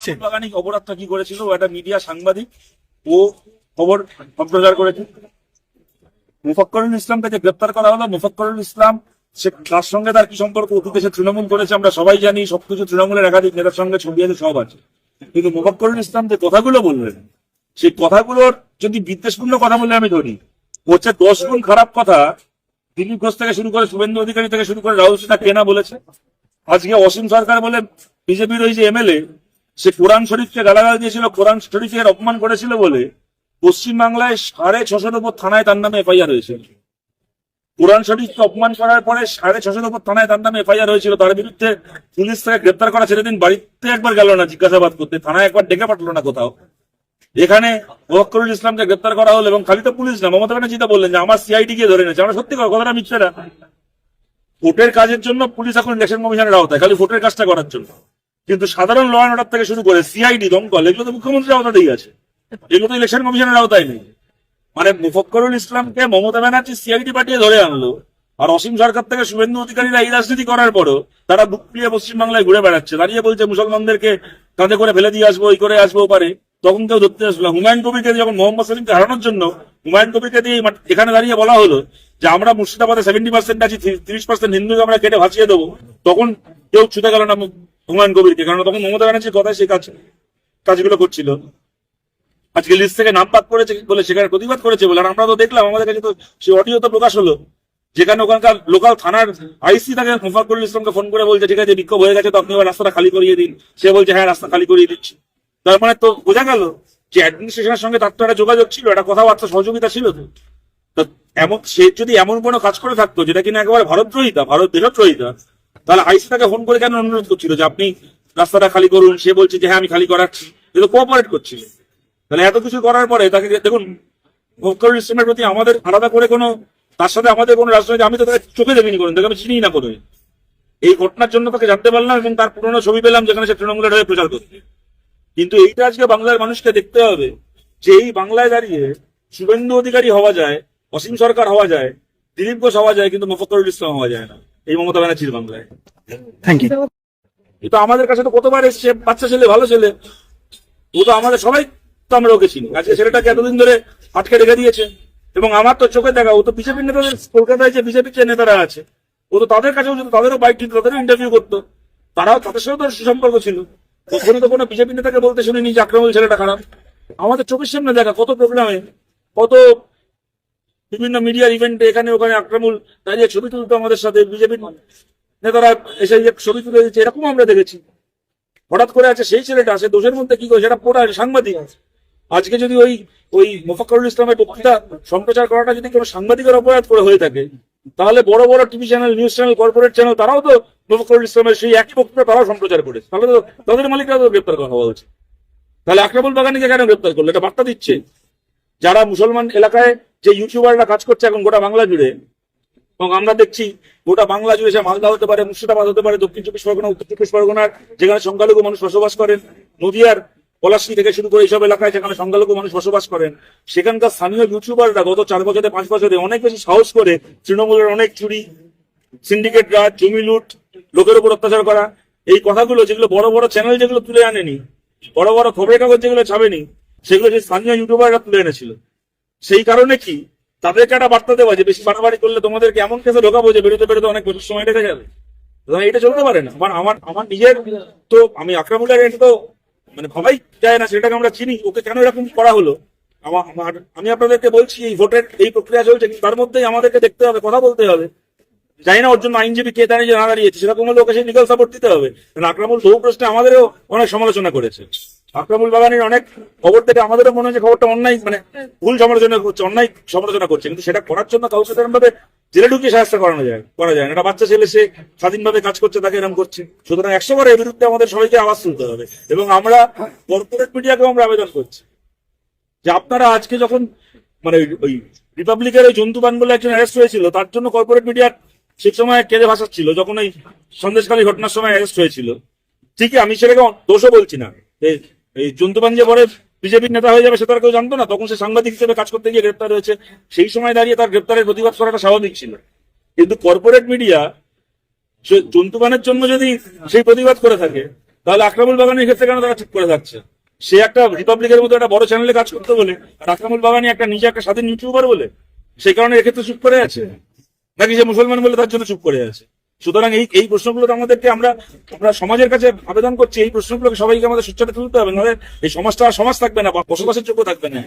বাগানি অপরাধটা কি করেছিল? ও একটা মিডিয়া সাংবাদিক, ও খবর সম্প্রচার করেছে। মুফাক্করুল ইসলামকে যে গ্রেপ্তার করা হলো, মুফাক্করুল ইসলাম সে তার সঙ্গে তার কি সম্পর্ক? অতীতে সে তৃণমূল করেছে, আমরা সবাই জানি, সবকিছু তৃণমূলের একাধিক নেতার সঙ্গে ছবি আছে, সব আছে। কিন্তু মুফাক্করুল ইসলাম যে কথাগুলো বললেন, সেই কথাগুলোর যদি বিদ্বেষপূর্ণ কথা বলে আমি ধরি, হচ্ছে 10 গুণ খারাপ কথা দিলীপ ঘোষ থেকে শুরু করে, শুভেন্দু অধিকারী থেকে শুরু করে রাহুল সিনহা কেনা বলেছে। আজকে অসীম সরকার বলে বিজেপির ওই যে এমএলএ, সে কোরআন শরীফকে গালাগাল দিয়েছিল, কোরআন শরীফের অপমান করেছিল বলে পশ্চিমবাংলায় 650-র উপর থানায় তার নামে এফআইআর হয়েছিল। কোরআন শরীফকে অপমান করার পরে 650-র উপর থানায় তার নামে এফআইআর হয়েছিল। তার বিরুদ্ধে পুলিশ থেকে গ্রেপ্তার করা ছেড়ে দিন, বাড়িতে একবার গেল না জিজ্ঞাসাবাদ করতে, থানায় একবার ডেকে পাঠালো না কোথাও। এখানে মুফাক্করুল ইসলামকে গ্রেপ্তার করা হলো, এবং খালি তো পুলিশ না, মমতা ব্যানার্জি তো বললেন যে আমার সিআইডি কে ধরে নিয়েছে। আমরা সত্যি কথাটা মিথ্যে না। ভোটের কাজের জন্য পুলিশ এখন ইলেকশন কমিশনের আওতায়, খালি ভোটের কাজটা করার জন্য। কিন্তু সাধারণ ল অ্যান্ড অর্ডার থেকে শুরু করে সিআইডি, দমকল, এগুলো তো মুখ্যমন্ত্রীর আওতাতেই আছে, এগুলো তো ইলেকশন কমিশনের আওতায় নেই। মানে মুফাক্করুল ইসলামকে মমতা ব্যানার্জি সিআইডি পাঠিয়ে ধরে আনলো, আর অসীম সরকার থেকে শুভেন্দু অধিকারীরা এই রাজনীতি করার পরও তারা বুক প্রিয়ে পশ্চিমবাংলায় ঘুরে বেড়াচ্ছে, দাঁড়িয়ে বলছে মুসলমানদেরকে কাঁধে করে ফেলে দিয়ে আসবো, ওই করে আসবো পারে। তখন কেউ ধরতে আসলো। হুমায়ুন কবিরকে যখন মোহাম্মদ সেলিমকে হারানোর জন্য হুমায়ুন কবিরকে দিয়ে এখানে দাঁড়িয়ে বলা হলো যে আমরা মুর্শিদাবাদে 70% আছি, 30% হিন্দুকে আমরা কেটে ভাসিয়ে দেবো, তখন কেউ ছুটে গেল না হুমায়ুন কবিরকে, কারণ তখন মমতা ব্যানার্জির কথায় সেই কাজগুলো করছিল। আজকে লিস্ট থেকে নাম বাদ করেছে বলে সেখানে প্রতিবাদ করেছে বলে, আর আমরা তো দেখলাম, আমাদের কাছে তো সেই অডিও তো প্রকাশ হলো, যেখানে ওখানকার লোকাল থানার আইসি তাকে মুফাক্করুল ইসলামকে ফোন করে বলছে ঠিক আছে বিক্ষোভ হয়ে গেছে, তো আপনি এবার রাস্তাটা খালি করিয়ে দিন। সে বলছে হ্যাঁ রাস্তা খালি করিয়ে দিচ্ছি। তার মানে তো বোঝা গেল যে অ্যাডমিনিস্ট্রেশনের সঙ্গে তার তো একটা যোগাযোগ ছিল, একটা কথাবার্তা সহযোগিতা ছিল। তো এমন সে যদি এমন কোনো কাজ করে থাকতো যেটা কিনা একেবারে ভারতদ্রোহিতা, ভারত দেশদ্রোহিতা, তাহলে আইসি তাকে ফোন করে কেন অনুরোধ করছিল যে আপনি রাস্তাটা খালি করুন? সে বলছে যে হ্যাঁ আমি খালি করাচ্ছি, কিন্তু কোঅপারেট করছিল। তাহলে এত কিছু করার পরে তাকে দেখুন, মুফাক্করুল ইসলামের প্রতি আমাদের আলাদা করে কোনো, তার সাথে আমাদের কোনো রাজনীতি, আমি তো তাকে চোখে দেখিনি কোনো, তাকে আমি চিনি না কোনো। এই ঘটনার জন্য তাকে জানতে পারলাম এবং তার পুরোনো ছবি পেলাম যেখানে সে তৃণমূলের হয়ে প্রচার করছে। কিন্তু এইটা আজকে বাংলার মানুষকে দেখতে হবে যে এই বাংলায় দাঁড়িয়ে শুভেন্দু অধিকারী হওয়া যায়, অসীম সরকার হওয়া যায়, দিলীপ ঘোষ হওয়া যায়, কিন্তু মুফাক্করুল ইসলাম হওয়া যায় না এই মমতা ব্যানার্জির বাংলায়। Thank you. কিন্তু আমাদের কাছে তো কতবার এসছে, বাচ্চা ছেলে, ভালো ছেলে, ও তো আমাদের সবাই তো আমরা ওকে চিনি। আজকে ছেলেটাকে এতদিন ধরে আটকে রেখে দিয়েছে, এবং আমার তো চোখে দেখা, ও তো বিজেপির নেতাদের, কলকাতায় যে বিজেপির যে নেতারা আছে, ও তো তাদের কাছেও যেত, তাদেরও বাইক দিত, তাদেরও ইন্টারভিউ করতো, তারাও তাদের সাথে তো সুসম্পর্ক ছিল। কখনো তো কোনো বিজেপি নেতাকে বলতে শুনিনি যে আক্রমণ ছেলেটা খারাপ। আমাদের চোখের সামনে দেখা কত প্রোগ্রামে, কত বিভিন্ন মিডিয়ার ইভেন্টে এখানে ওখানে আক্রমণ দাঁড়িয়ে ছবি তুলতো আমাদের সাথে, বিজেপির নেতারা এসে ছবি তুলে দিচ্ছে, এরকম আমরা দেখেছি। হঠাৎ করে আছে সেই ছেলেটা, সে দোষের মধ্যে কি করে, সেটা পোড়া সাংবাদিক। আজকে যদি ওই মুফাক্করুল ইসলামের বক্তৃতা সম্প্রচার করাটা যদি কোনো সাংবাদিকের অপরাধ করে হয়ে থাকে, তাহলে বড় বড় TV channel, news channel, corporate channel, তারাও তো মুফাক্করুল ইসলামের সেই একই বক্তৃতা তারাও সম্প্রচার করেছে, তাহলে তো তাদের মালিকরা তো গ্রেপ্তার করা হওয়া উচিত। তাহলে আকরামুল বাগানিকে কেন গ্রেপ্তার করলো? এটা বার্তা দিচ্ছে যারা মুসলমান এলাকায় যে ইউটিউবাররা কাজ করছে এখন গোটা বাংলা জুড়ে, এবং আমরা দেখছি গোটা বাংলা জুড়ে, সে মালদা হতে পারে, মুর্শিদাবাদ হতে পারে, দক্ষিণ চব্বিশ পরগনা, উত্তর চব্বিশ পরগনার যেখানে সংখ্যালঘু মানুষ বসবাস করেন, নদিয়ার পলাশী থেকে শুরু করে এইসব এলাকায় যেখানে সংখ্যালঘু মানুষ বসবাস করেন, সেখানকার স্থানীয় ইউটিউবাররা গত 4 বছরে 5 বছরে অনেক বেশি সাহস করে তৃণমূলের অনেক চুরি, সিন্ডিকেট রাজ, জমি লুট, লোকের উপর অত্যাচার করা, এই কথাগুলো যেগুলো বড় বড় চ্যানেল যেগুলো তুলে আনেনি, বড় বড় খবরের কাগজ যেগুলো ছাপেনি, সেগুলো যে স্থানীয় ইউটিউবাররা তুলে এনেছিল। সেই কারণে কি তাদেরকে একটা বার্তা দেওয়া যে বেশি বাড়াবাড়ি করলে তোমাদেরকে এমন কেসে ঢোকাবো যে বেরোতে বেরোতে অনেক প্রচুর সময় লেগে যাবে। এটা চলতে পারে না। আমার নিজের তো, আমি আকরামুলের এটা তো মানে ভাবাই যায় না, সেটাকে আমরা চিনি, ওকে কেন এরকম করা হলো। আমি আপনাদেরকে বলছি এই ভোটের এই প্রক্রিয়া চলছে, কিন্তু তার মধ্যেই আমাদেরকে দেখতে হবে, কথা বলতে হবে। জানি না ওর জন্য আইনজীবী কে দাঁড়িয়ে না দাঁড়িয়েছে, সেরকম হলে ওকে সেই লিগাল সাপোর্ট দিতে হবে। কারণ আকরামুল বহু প্রশ্নে আমাদেরও অনেক সমালোচনা করেছে। আকরামুল বাগানির অনেক খবর থেকে আমাদেরও মনে হচ্ছে খবরটা অন্যায়, মানে ভুল সমালোচনা করছে, অন্যায় সমালোচনা করছে, কিন্তু সেটা করার জন্য কাউকে এরকম ভাবে জেলে ঢুকিয়ে সাহায্য করা যায় না। একটা বাচ্চা ছেলে, সে স্বাধীনভাবে কাজ করছে, তাকে এরকম করছে। সুতরাং 100 বার এর বিরুদ্ধে আমাদের সবাইকে আওয়াজ তুলতে হবে, এবং আমরা কর্পোরেট মিডিয়াকেও আমরা আবেদন করছি যে আপনারা আজকে যখন মানে ওই রিপাবলিকের ওই জন্তুবান বলে একজন অ্যারেস্ট হয়েছিল, তার জন্য কর্পোরেট মিডিয়া সেই সময় কেঁদে ভাসাচ্ছিল, যখন এই সন্দেশখালী ঘটনার সময় অ্যারেস্ট হয়েছিল। ঠিকই, আমি সেটাকে দোষও বলছি না। এই জন্তুবান যে পরে বিজেপির নেতা হয়ে যাবে সেটা কেউ জানতো না, তখন সে সাংবাদিক হিসেবে কাজ করতে গিয়ে গ্রেপ্তার হয়েছে। সেই সময় দাঁড়িয়ে তার গ্রেপ্তারের প্রতিবাদ করাটা স্বাভাবিক ছিল। কিন্তু কর্পোরেট মিডিয়া জন্তুবানের জন্য যদি সেই প্রতিবাদ করে থাকে, তাহলে আকরামুল বাগানের ক্ষেত্রে কেন তারা চুপ করে থাকছে? সে একটা রিপাবলিকের মতো একটা বড় চ্যানেলে কাজ করতে বলে, আর আকরামুল বাগানি একটা নিজে একটা স্বাধীন ইউটিউবার বলে সেই কারণে এক্ষেত্রে চুপ করে আছে, নাকি যে মুসলমান বলে তার জন্য চুপ করে আছে? সুতরাং এই প্রশ্নগুলো আমাদেরকে আমরা সমাজের কাছে আবেদন করছি, এই প্রশ্নগুলোকে সবাইকে আমাদের সোচ্চারে তুলতে হবে, নাহলে এই সমাজটা আর সমাজ থাকবে না, বা বসবাসের যোগ্য থাকবে না।